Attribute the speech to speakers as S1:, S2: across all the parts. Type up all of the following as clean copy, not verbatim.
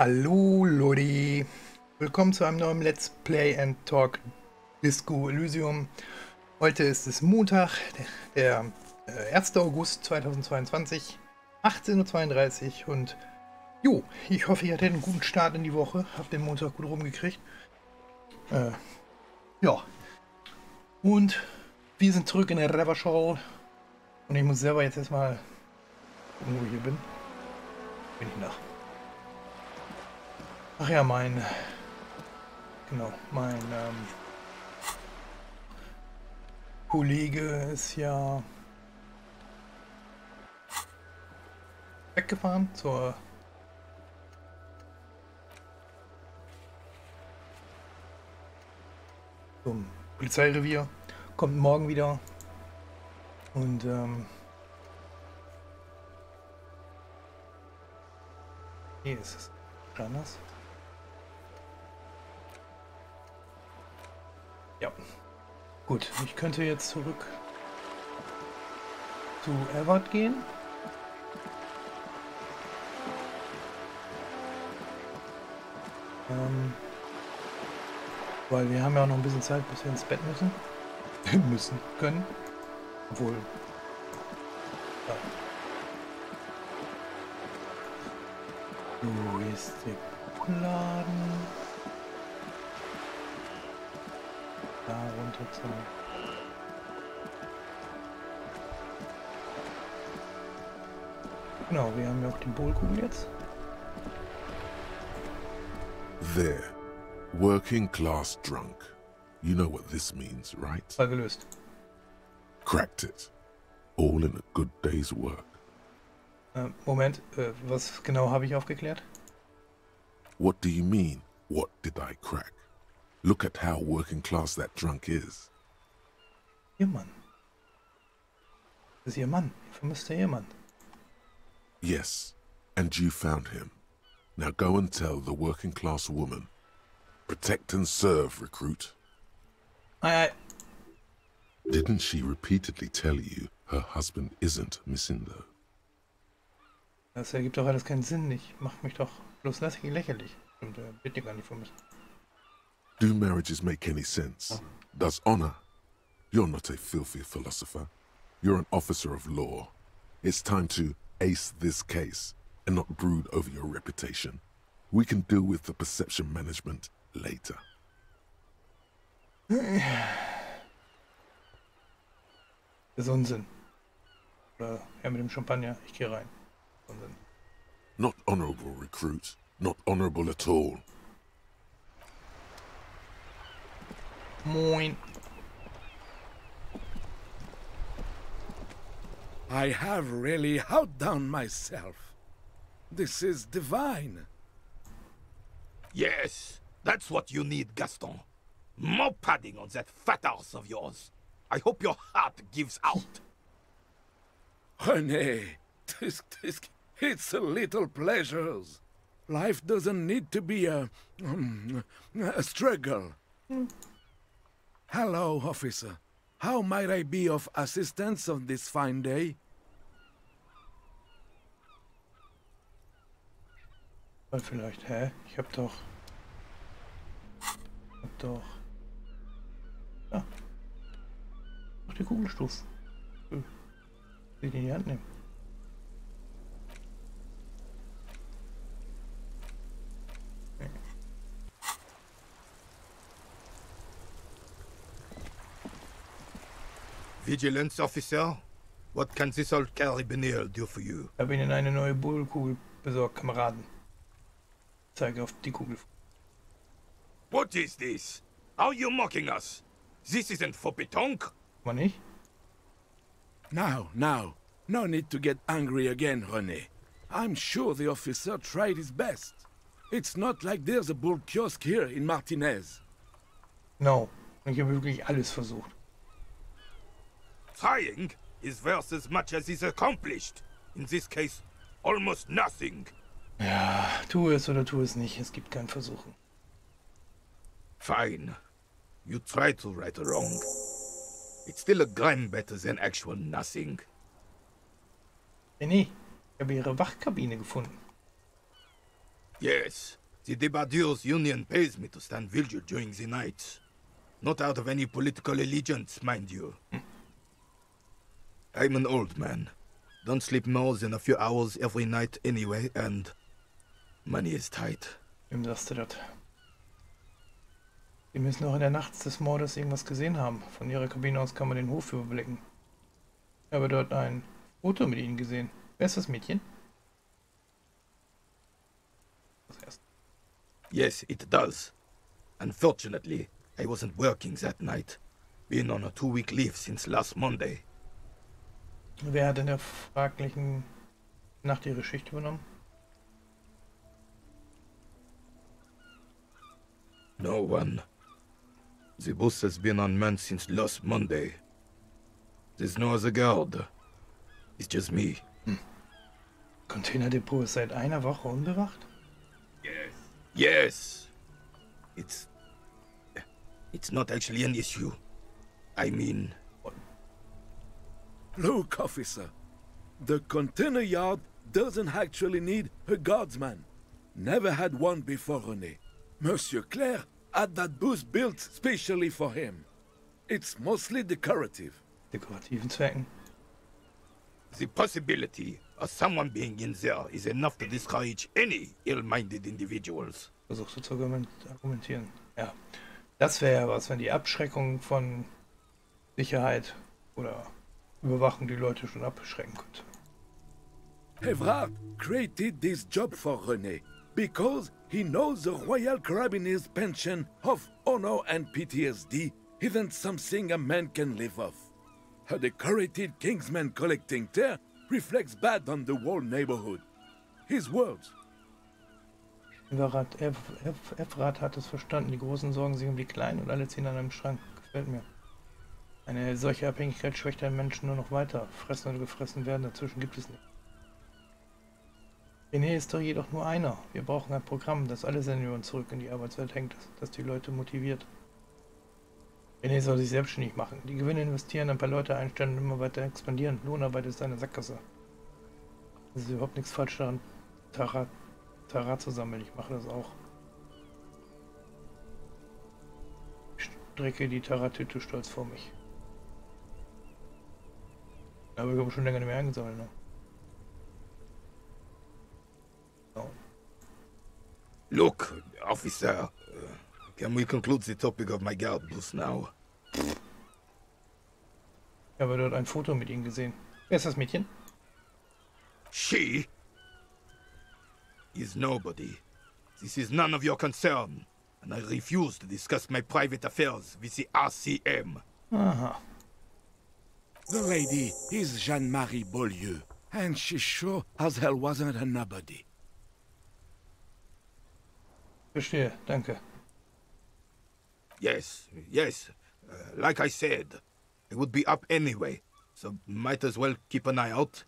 S1: Hallo Lodi, willkommen zu einem neuen Let's Play and Talk Disco Elysium. Heute ist es Montag, der 1. August 2022, 18:32 Uhr und jo, ich hoffe, ihr hattet einen guten Start in die Woche, habt den Montag gut rumgekriegt. Ja, und wir sind zurück in der Reversal und ich muss selber jetzt erstmal gucken, wo ich hier bin. Bin ich nach. Ach ja, mein Kollege ist ja weggefahren zum Polizeirevier, kommt morgen wieder und nee, ist es anders. Ja, gut, ich könnte jetzt zurück zu Edward gehen. Weil wir haben ja auch noch ein bisschen Zeit, bis wir ins Bett müssen. Können. Obwohl. Ja. So, hier ist der Laden. Da runter zu. Genau, wir haben ja auch die Bohlkugel jetzt.
S2: There. Working class drunk. You know what this means, right?
S1: Fall gelöst.
S2: Cracked it. All in a good day's work.
S1: Moment, was genau habe ich aufgeklärt?
S2: What do you mean, what did I crack? Look at how working class that drunk is.
S1: Ihr Mann. Das ist Ihr Mann. Ihr vermisster Ehemann.
S2: Yes, and you found him. Now go and tell the working class woman. Protect and serve, recruit.
S1: Ei.
S2: Didn't she repeatedly tell you her husband isn't missing though?
S1: Das ergibt doch alles keinen Sinn. Ich mach mich doch bloß lächerlich. Und bitte gar nicht von mich.
S2: Do marriages make any sense? Does honor? You're not a filthy philosopher. You're an officer of law. It's time to ace this case and not brood over your reputation. We can deal with the perception management later.
S1: Das ist Unsinn. Oder Herr mit dem Champagner, ich gehe rein. Unsinn.
S2: Not honorable, recruit. Not honorable at all.
S1: Moin.
S3: I have really outdone myself. This is divine.
S4: Yes, that's what you need, Gaston. More padding on that fat arse of yours. I hope your heart gives out.
S3: René, it's a little pleasures. Life doesn't need to be a struggle. Hello, officer. How might I be of assistance on this fine day?
S1: Vielleicht, hä? Ich hab doch... Ja. Noch die Kugelstufe. Will die in die Hand nehmen.
S4: Vigilance officer, what can this old carabinier do for you?
S1: Ich habe Ihnen eine neue Bohlkugel besorgt, Kameraden. Zeige auf die Kugel.
S4: What is this? Are you mocking us? This isn't for pétanque.
S1: War nicht?
S3: Now, no need to get angry again, René. I'm sure the officer tried his best. It's not like there's a bull kiosk here in Martinez.
S1: No, ich habe wirklich alles versucht.
S4: Trying is worth as much as is accomplished. In this case, almost nothing.
S1: Ja, tu es oder tu es nicht. Es gibt kein Versuchen.
S4: Fine. You try to right a wrong. It's still a gram better than actual nothing.
S1: Nee, ich habe ihre Wachkabine gefunden.
S4: Yes, the Debardeurs Union pays me to stand vigil during the nights. Not out of any political allegiance, mind you. I'm an old man. Don't sleep more than a few hours every night anyway, and money is tight.
S1: Wem sagst du das? Die müssen auch in der Nacht des Mordes irgendwas gesehen haben. Von ihrer Kabine aus kann man den Hof überblicken. Ich habe dort ein Foto mit ihnen gesehen. Wer ist das Mädchen? Das erste.
S4: Yes, it does. Unfortunately, I wasn't working that night. Been on a 2-week leave since last Monday.
S1: Wer hat in der fraglichen Nacht ihre Schicht übernommen?
S4: No one. The bus has been unmanned since last Monday. There's no other guard. It's just me.
S1: Containerdepot ist seit einer Woche unbewacht?
S4: Yes. It's not actually an issue. I mean...
S3: Look, officer. The container yard doesn't actually need a guardsman. Never had one before, René. Monsieur Claire had that booth built specially for him. It's mostly decorative.
S1: Dekorativen Zwecken.
S4: The possibility of someone being in there is enough to discourage any ill-minded individuals.
S1: Versuchst du zu argumentieren. Ja. Das wäre ja was, wenn die Abschreckung von Sicherheit oder Überwachung die Leute schon abschrecken könnte.
S3: Evrard created this job for René because he knows the Royal Carabiniers' pension of honor and PTSD isn't something a man can live off. A decorated Kingsman collecting tear reflects bad on the whole neighborhood. His words.
S1: Evrard hat es verstanden. Die Großen sorgen sich um die Kleinen und alle ziehen an einem Schrank. Gefällt mir. Eine solche Abhängigkeit schwächt einen Menschen nur noch weiter. Fressen oder gefressen werden, dazwischen gibt es nicht. René ist doch jedoch nur einer. Wir brauchen ein Programm, das alle Senioren zurück in die Arbeitswelt hängt, das die Leute motiviert. René soll sich selbstständig machen, die Gewinne investieren, ein paar Leute einstellen und immer weiter expandieren. Lohnarbeit ist eine Sackgasse. Es ist überhaupt nichts falsch daran, Tarat zu sammeln. Ich mache das auch. Ich strecke die Tarat-Tüte stolz vor mich. Aber ich habe schon länger nicht mehr eingesammelt, ne? So.
S4: Look, officer, can we conclude the topic of my guard booth now?
S1: Ich habe dort ein Foto mit ihnen gesehen. Wer ist das Mädchen?
S4: She is nobody. This is none of your concern, and I refuse to discuss my private affairs with the RCM.
S1: Aha.
S3: The lady is Jeanne-Marie Beaulieu, and she sure as hell wasn't a nobody.
S1: Verstehe, danke.
S4: Yes, like I said, I would be up anyway, so might as well keep an eye out.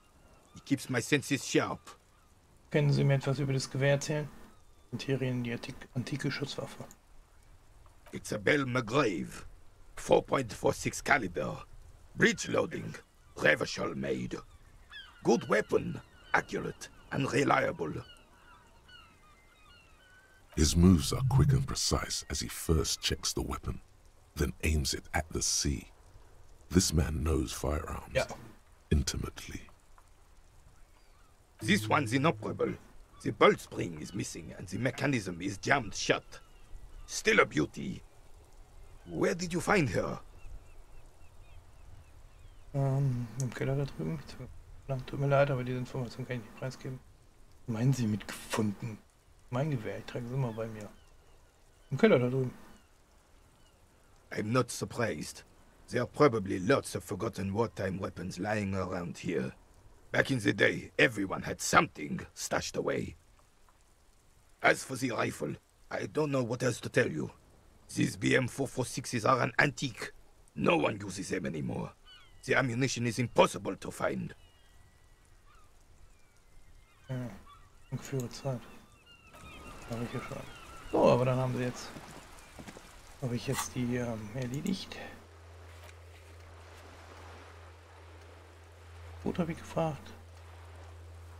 S4: It keeps my senses sharp.
S1: Können Sie mir etwas über das Gewehr erzählen? Interien, die antike Schusswaffe.
S4: It's a Bell McGrave, 4.46 caliber, breech loading, Revachol made. Good weapon, accurate and reliable.
S2: His moves are quick and precise as he first checks the weapon, then aims it at the sea. This man knows firearms intimately.
S4: This one's inoperable. The bolt spring is missing and the mechanism is jammed shut. Still a beauty. Where did you find her?
S1: Im Keller da drüben. Tut mir leid, aber diese Information kann ich nicht preisgeben. Meinen Sie mit gefunden? Mein Gewehr, ich trage es immer bei mir. Im Keller da drüben.
S4: I'm not surprised. There are probably lots of forgotten wartime weapons lying around here. Back in the day, everyone had something stashed away. As for the rifle, I don't know what else to tell you. These BM-446s are an antique. No one uses them anymore. The ammunition is impossible to find.
S1: Ja, ungefähre Zeit. Habe ich ja schon. So, aber dann haben sie jetzt... Habe ich jetzt die erledigt. Gut, habe ich gefragt.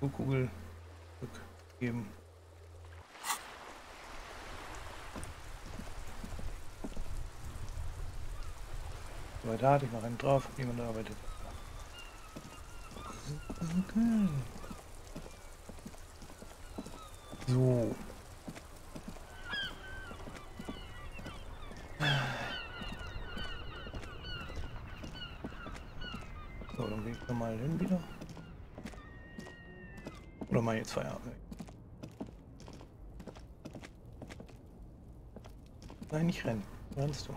S1: Kugel zurückgeben. Arbeit hart, ich mache einen drauf, niemand arbeitet. Okay. So. So, dann gehe ich nochmal hin wieder. Oder mal jetzt Feierabend. Nein, nicht rennen. Rennst du.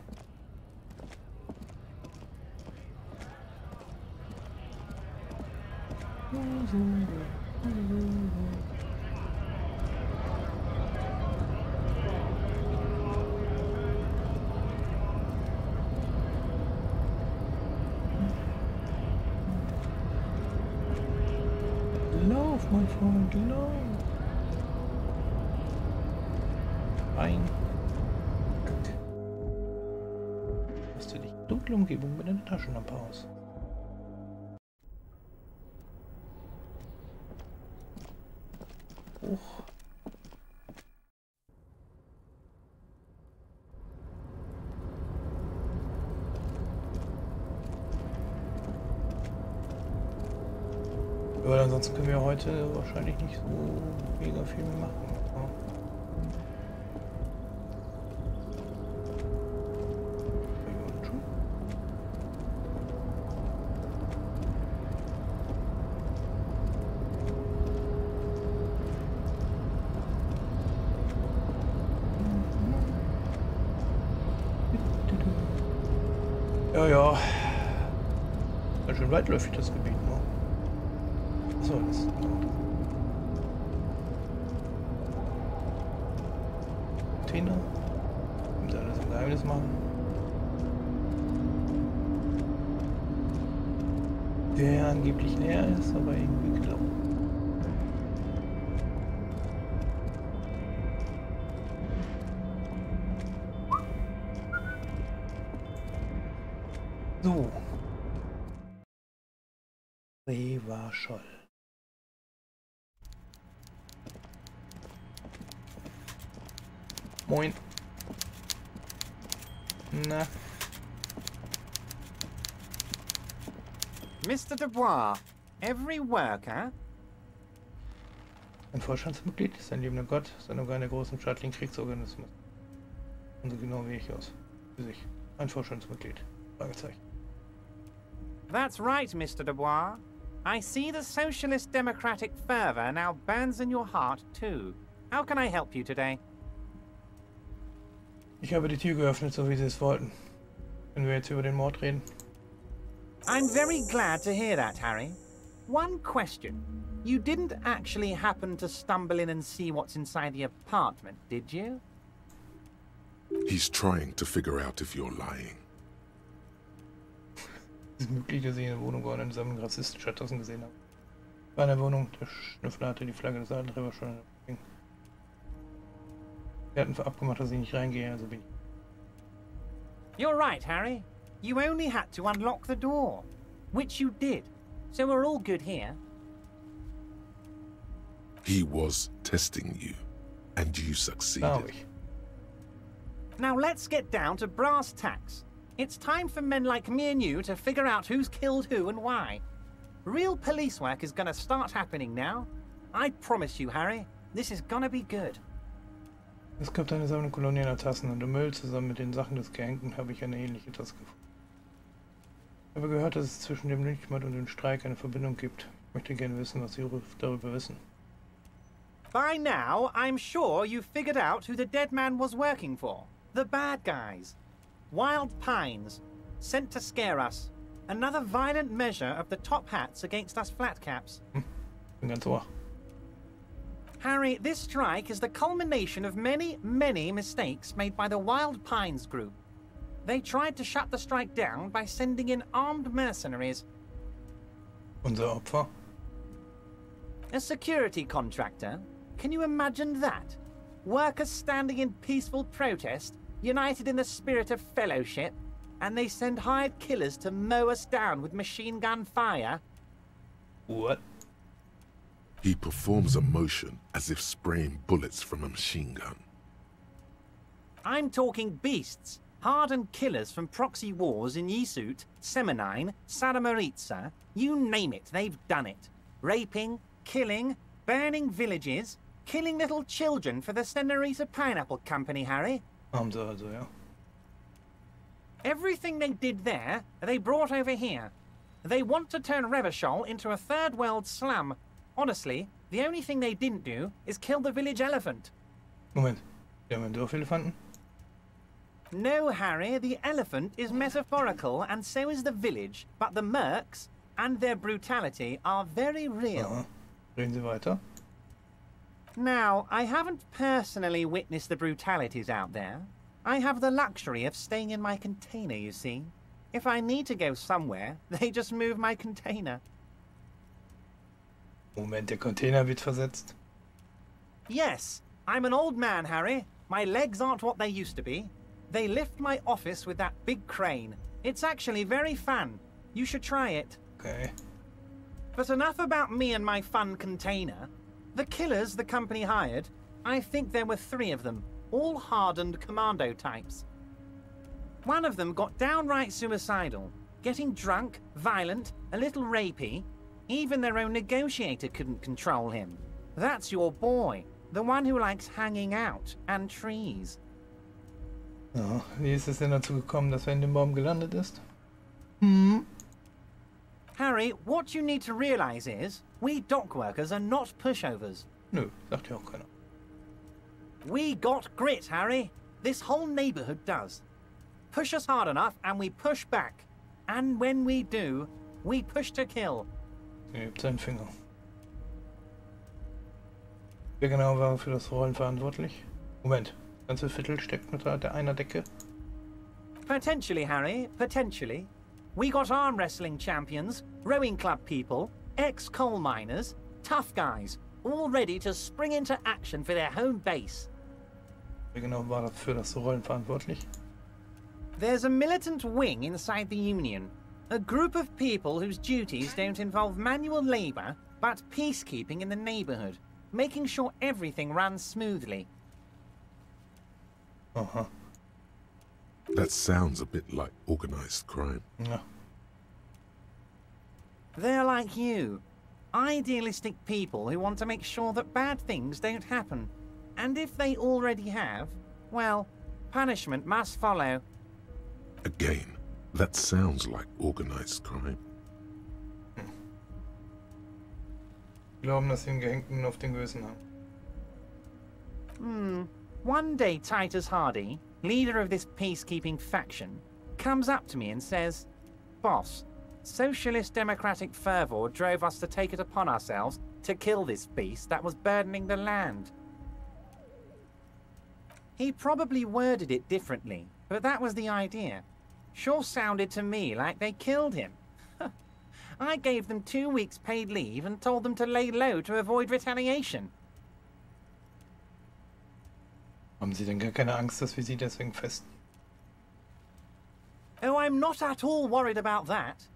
S1: Lauf, mein Freund, lauf. Ein. Hast du dich dunkle Umgebung mit einer Taschenlampe aus? Hoch. Aber ansonsten können wir heute wahrscheinlich nicht so mega viel mehr machen. Ja, ja. Ganz schön weitläufig das Gebiet, ne? So, das ist Container. Müssen alles im Geheimnis machen. Der angeblich leer ist, aber irgendwie glaubt. So. Scholl. Moin. Na.
S5: Mr. Dubois, every worker?
S1: Ein Vorstandsmitglied ist ein liebender Gott, sein Organ der großen staatlichen Kriegsorganismus. Und so genau wie ich aus. Für sich. Ein Vorstandsmitglied. Fragezeichen.
S5: That's right, Mr. Dubois. I see the socialist democratic fervor now burns in your heart too. How can I help you today?
S1: Ich habe die Tür geöffnet, so wie Sie es wollten. Können wir jetzt über den Mord reden?
S5: I'm very glad to hear that, Harry. One question. You didn't actually happen to stumble in and see what's inside the apartment, did you?
S2: He's trying to figure out if you're lying.
S1: Es ist möglich, dass ich in der Wohnung war und einen Sammlung rassistischer Tassen gesehen habe. War in der Wohnung, der Schnüffler hatte die Flagge des Antreiber schon. Wir hatten abgemacht, dass ich nicht reingehe, also bin ich.
S5: You're right, Harry. You only had to unlock the door, which you did. So we're all good here.
S2: He was testing you, and you succeeded.
S5: Now let's get down to brass tacks. It's time for men like me and you to figure out who's killed who and why. Real police work is gonna start happening now. I promise you, Harry, this is gonna be good.
S1: Es gibt eine Sammlung kolonialer Tassen und im Müll zusammen mit den Sachen des Gehängten habe ich eine ähnliche Tasse gefunden. Ich habe gehört, dass es zwischen dem Lynchmord und dem Streik eine Verbindung gibt. Ich möchte gerne wissen, was Sie darüber wissen.
S5: By now, I'm sure you've figured out who the dead man was working for. The bad guys. Wild Pines. Sent to scare us. Another violent measure of the top hats against us flatcaps.
S1: Bin ganz ohr.
S5: Harry, this strike is the culmination of many, many mistakes made by the Wild Pines group. They tried to shut the strike down by sending in armed mercenaries.
S1: Unser Opfer?
S5: A security contractor? Can you imagine that? Workers standing in peaceful protest, united in the spirit of fellowship, and they send hired killers to mow us down with machine gun fire?
S1: What?
S2: He performs a motion as if spraying bullets from a machine gun.
S5: I'm talking beasts. Hardened killers from proxy wars in Yisut, Semenine, Sadamaritsa, you name it, they've done it. Raping, killing, burning villages, killing little children for the Senorita Pineapple Company, Harry.
S1: Haben sie also, ja.
S5: Everything they did there, they brought over here. They want to turn Revachol into a third world slum. Honestly, the only thing they didn't do is kill the village elephant.
S1: Moment, wir haben einen Dorfelefanten?
S5: No, Harry, the elephant is metaphorical and so is the village, but the mercs and their brutality are very real.
S1: Aha. Reden Sie weiter.
S5: Now, I haven't personally witnessed the brutalities out there. I have the luxury of staying in my container, you see. If I need to go somewhere, they just move my container.
S1: Moment, der Container wird versetzt.
S5: Yes, I'm an old man, Harry. My legs aren't what they used to be. They lift my office with that big crane. It's actually very fun. You should try it.
S1: Okay.
S5: But enough about me and my fun container. The killers the company hired, I think there were 3 of them, all hardened commando types. One of them got downright suicidal, getting drunk, violent, a little rapey. Even their own negotiator couldn't control him. That's your boy, the one who likes hanging out and trees.
S1: Ja, wie ist es denn dazu gekommen, dass er in dem Baum gelandet ist?
S5: Harry, what you need to realize is, we dock workers are not pushovers.
S1: Nö, sagt ja auch keiner.
S5: We got grit, Harry. This whole neighborhood does. Push us hard enough and we push back. And when we do, we push to kill.
S1: Er hebt seinen Finger. Wer genau war für das Rollen verantwortlich? Moment, das ganze Viertel steckt unter einer Decke.
S5: Potentially, Harry, potentially. We got arm wrestling champions, rowing club people, ex-coal miners, tough guys, all ready to spring into action for their home base.
S1: Wer genau war für das Rollen verantwortlich?
S5: There's a militant wing inside the Union. A group of people whose duties don't involve manual labor, but peacekeeping in the neighborhood, making sure everything runs smoothly.
S1: Aha.
S2: That sounds a bit like organized crime.
S1: Ja.
S5: They're like you. Idealistic people who want to make sure that bad things don't happen. And if they already have, well, punishment must follow.
S2: Again, that sounds like organized crime.
S1: Glauben, dass sie den Gehängten auf den Gewissen haben.
S5: One day Titus Hardy, leader of this peacekeeping faction, comes up to me and says, "Boss, socialist democratic fervor drove us to take it upon ourselves to kill this beast that was burdening the land." He probably worded it differently, but that was the idea. Sure sounded to me like they killed him. I gave them 2 weeks paid leave and told them to lay low to avoid retaliation.
S1: Haben Sie denn gar keine Angst, dass wir sie deswegen festen?
S5: Oh, I'm not at all worried about that.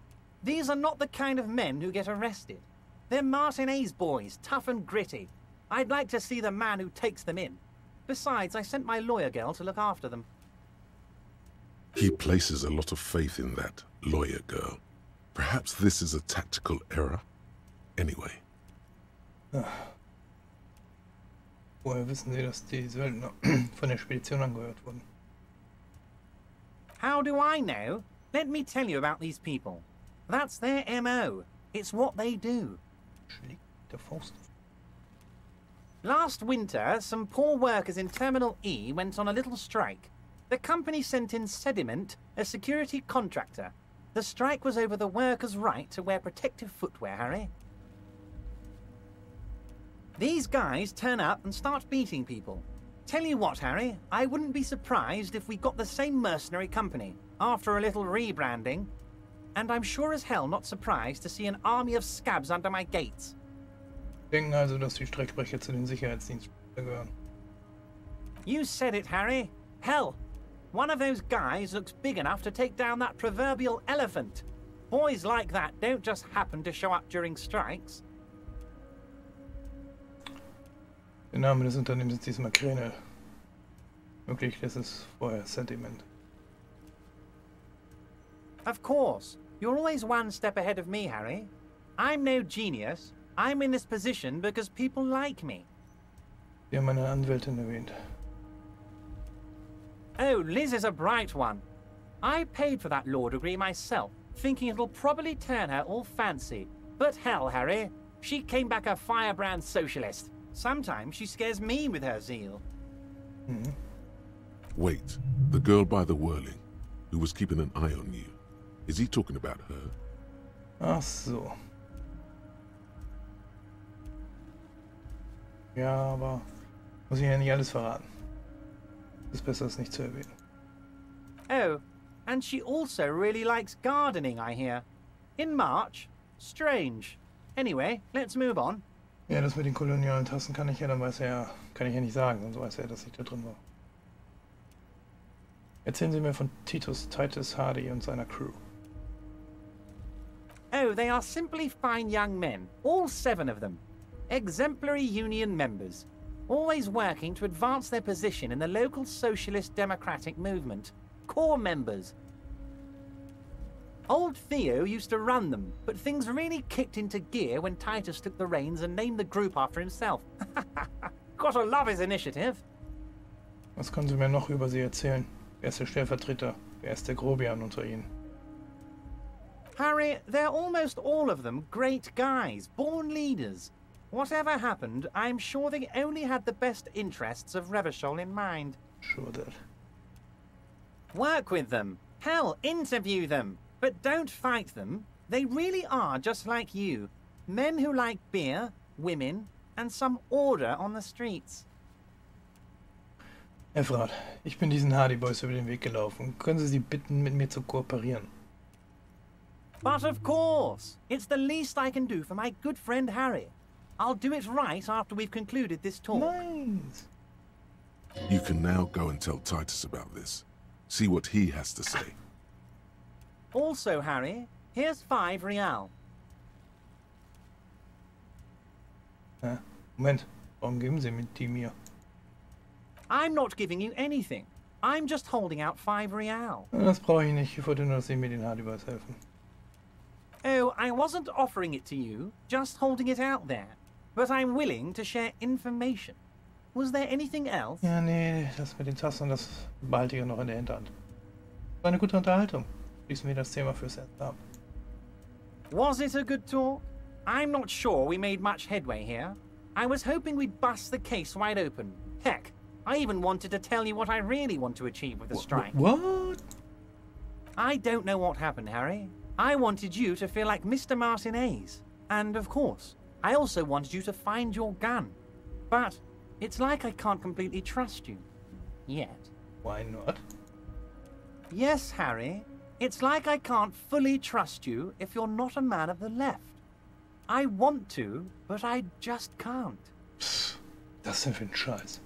S5: These are not the kind of men who get arrested. They're Martinez boys, tough and gritty. I'd like to see the man who takes them in. Besides, I sent my lawyer girl to look after them.
S2: He places a lot of faith in that lawyer girl. Perhaps this is a tactical error? Anyway.
S1: Woher wissen Sie, dass die Söldner von der Spedition angehört wurden?
S5: How do I know? Let me tell you about these people. That's their MO. It's what they do.
S1: Schlägt der Faust.
S5: Last winter, some poor workers in Terminal E went on a little strike. The company sent in Sediment, a security contractor. The strike was over the workers' right to wear protective footwear, Harry. These guys turn up and start beating people. Tell you what, Harry, I wouldn't be surprised if we got the same mercenary company, after a little rebranding. And I'm sure as hell not surprised to see an army of scabs under my gates.
S1: Denken also, dass die Streikbrecher zu den Sicherheitsdiensten gehören.
S5: You said it, Harry. Hell, one of those guys looks big enough to take down that proverbial elephant. Boys like that don't just happen to show up during strikes.
S1: Der Name des Unternehmens ist diesmal Kräne. Möglich, das ist vorher Sentiment.
S5: Of course. You're always one step ahead of me, Harry. I'm no genius. I'm in this position because people like me.
S1: Sie haben meine Anwältin erwähnt.
S5: Oh, Liz is a bright one. I paid for that law degree myself, thinking it'll probably turn her all fancy. But hell, Harry, she came back a firebrand socialist. Sometimes she scares me with her zeal.
S1: Mhm.
S2: Wait, the girl by the whirling, who was keeping an eye on you. Is he talking about her?
S1: Ach so. Ja, aber muss ich ja nicht alles verraten. Ist besser, es nicht zu erwähnen.
S5: Oh, and she also really likes gardening, I hear. In March? Strange. Anyway, let's move on.
S1: Ja, das mit den kolonialen Tassen kann ich ja, dann weiß er ja, kann ich ja nicht sagen, sonst weiß er, dass ich da drin war. Erzählen Sie mir von Titus Hardy und seiner Crew.
S5: Oh, they are simply fine young men, all 7 of them. Exemplary union members, always working to advance their position in the local socialist democratic movement. Core members. Old Theo used to run them, but things really kicked into gear when Titus took the reins and named the group after himself. Gotta love his initiative.
S1: Was können Sie mir noch über sie erzählen? Wer ist der Stellvertreter? Wer ist der Grobian unter Ihnen?
S5: Harry, they're almost all of them great guys, born leaders. Whatever happened, I'm sure they only had the best interests of Revachol in mind.
S1: Sure that.
S5: Work with them. Hell, interview them. But don't fight them. They really are just like you. Men who like beer, women, and some order on the streets.
S1: Efrat, ich bin diesen Hardy Boys über den Weg gelaufen. Können Sie sie bitten, mit mir zu kooperieren?
S5: But of course, it's the least I can do for my good friend Harry. I'll do it right after we've concluded this talk.
S1: Nice.
S2: You can now go and tell Titus about this. See what he has to say.
S5: Also, Harry, here's 5 Real.
S1: Moment, warum geben Sie die mir?
S5: I'm not giving you anything. I'm just holding out 5 Real.
S1: Das brauche ich nicht. Ich wollte nur, dass Sie mir den Hardy Boys helfen.
S5: Oh, I wasn't offering it to you, just holding it out there. But I'm willing to share information. Was there anything else?
S1: Ja, nee, das mit den Tassen, das behalte ich ja noch in der Hinterhand. War eine gute Unterhaltung. Schließen wir das Thema fürs Erste ab.
S5: Was it a good talk? I'm not sure we made much headway here. I was hoping we'd bust the case wide open. Heck, I even wanted to tell you what I really want to achieve with the strike.
S1: What?
S5: I don't know what happened, Harry. I wanted you to feel like Mr. Martinez. And of course, I also wanted you to find your gun. But it's like I can't completely trust you. Yet.
S1: Why not?
S5: Yes, Harry. It's like I can't fully trust you if you're not a man of the left. I want to, but I just can't.
S1: Psst, das denn für ein Scheiß?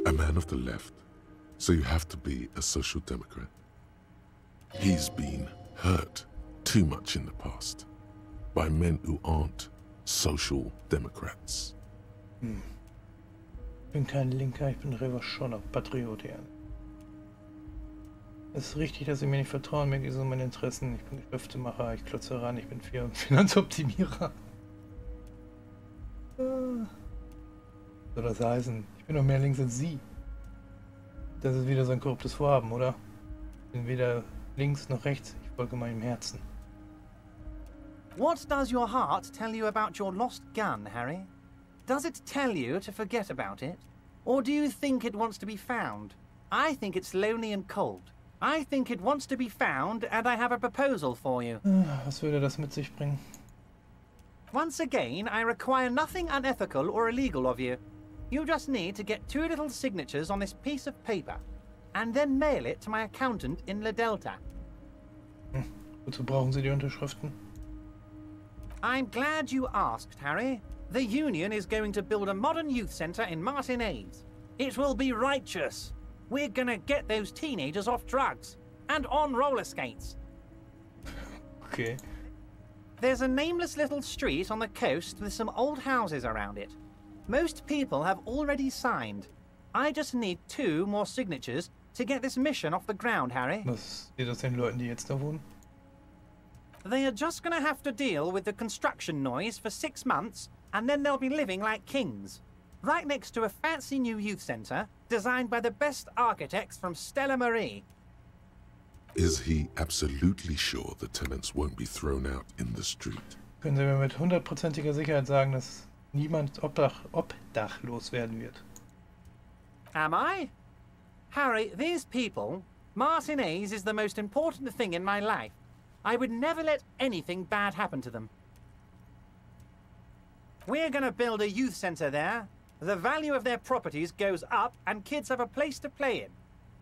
S2: A man of the left, so you have to be a social democrat. He's been hurt too much in the past by men who aren't social democrats.
S1: Ich bin kein Linker, ich bin Revacholer, Patriot. Es ist richtig, dass Sie mir nicht vertrauen, mir geht es um meine Interessen. Ich bin Geschäftemacher, ich klotze ran, ich bin Finanzoptimierer. Soll das heißen, ich bin noch mehr links als Sie. Das ist wieder so ein korruptes Vorhaben, oder? Ich bin weder links noch rechts, ich folge meinem Herzen.
S5: What does your heart tell you about your lost gun, Harry? Does it tell you to forget about it? Or do you think it wants to be found? I think it's lonely and cold. I think it wants to be found, and I have a proposal for you.
S1: Was würde das mit sich bringen?
S5: Once again, I require nothing unethical or illegal of you. You just need to get 2 little signatures on this piece of paper, and then mail it to my accountant in La Delta.
S1: Wozu brauchen Sie die Unterschriften?
S5: I'm glad you asked, Harry. The Union is going to build a modern youth centre in Martinez. It will be righteous. We're gonna get those teenagers off drugs and on roller skates.
S1: Okay.
S5: There's a nameless little street on the coast with some old houses around it. Most people have already signed. I just need 2 more signatures to get this mission off the ground, Harry.
S1: Was geht das den Leuten, die jetzt da wohnen?
S5: They are just gonna have to deal with the construction noise for 6 months, and then they'll be living like kings. Right next to a fancy new youth centre, designed by the best architects from Stella Marie.
S2: Is he absolutely sure the tenants won't be thrown out in the street?
S1: Können Sie mir mit 100%iger Sicherheit sagen, dass niemand obdachlos werden wird?
S5: Am I? Harry, these people, Martinez is the most important thing in my life. I would never let anything bad happen to them. We're gonna build a youth centre there. The value of their properties goes up and kids have a place to play in.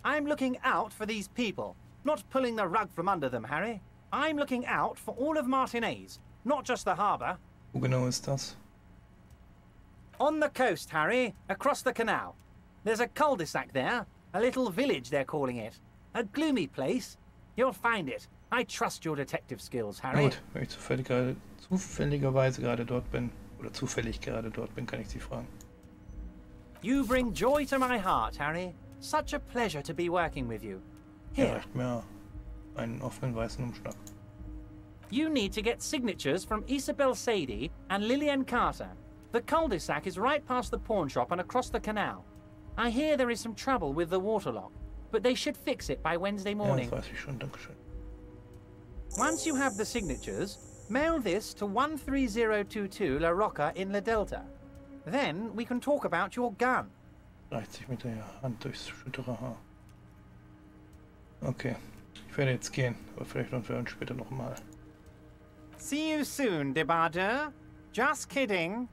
S5: I'm looking out for these people, not pulling the rug from under them, Harry. I'm looking out for all of Martinez, not just the harbour.
S1: Wo genau ist das?
S5: On the coast, Harry, across the canal. There's a cul-de-sac there, a little village they're calling it. A gloomy place. You'll find it. I trust your detective skills,
S1: Na
S5: Harry.
S1: gut, wenn ich zufälligerweise gerade dort bin, oder zufällig gerade dort bin, kann ich Sie fragen.
S5: You bring joy to my heart, Harry. Such a pleasure to be working with you.
S1: Ja,
S5: Here,
S1: reicht mir einen offenen weißen Umschlag.
S5: you need to get signatures from Isabel Sadie and Lillian Carter. The cul-de-sac is right past the pawn shop and across the canal. I hear there is some trouble with the water lock, but they should fix it by Wednesday
S1: Ja,
S5: morning.
S1: das weiß ich schon, dankeschön.
S5: Once you have the signatures, mail this to 13022 La Rocca in La Delta. Then we can talk about your gun.
S1: Reicht sich mit der Hand durchs schüttere Haar. Okay, ich werde jetzt gehen, aber vielleicht hören wir uns später nochmal.
S5: See you soon, Debarder. Just kidding,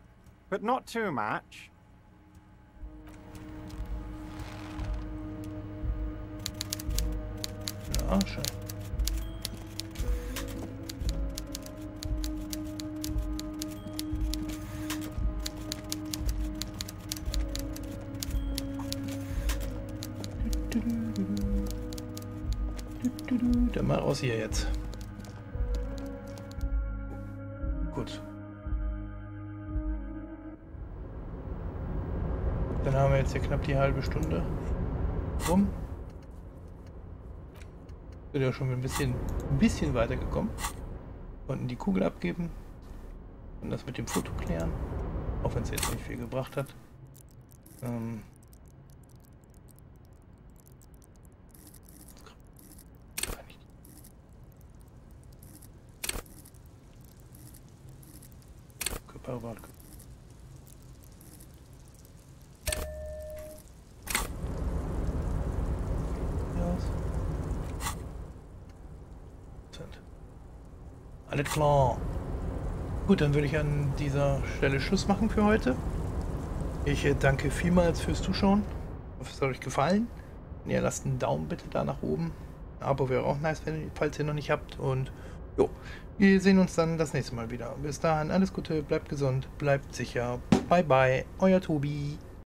S5: but not too much.
S1: Ja, schön. Dann mal raus hier jetzt. Gut. Dann haben wir jetzt hier knapp die halbe Stunde rum. Sind ja schon ein bisschen weitergekommen. Konnten die Kugel abgeben. Und das mit dem Foto klären. Auch wenn es jetzt nicht viel gebracht hat. Körperwahl. Alles klar. Gut, dann würde ich an dieser Stelle Schluss machen für heute. Ich danke vielmals fürs Zuschauen. Ich hoffe, es hat euch gefallen. Und ihr lasst einen Daumen bitte da nach oben. Ein Abo wäre auch nice, falls ihr noch nicht habt. Und jo, wir sehen uns dann das nächste Mal wieder. Bis dahin alles Gute, bleibt gesund, bleibt sicher. Bye bye, euer Toby.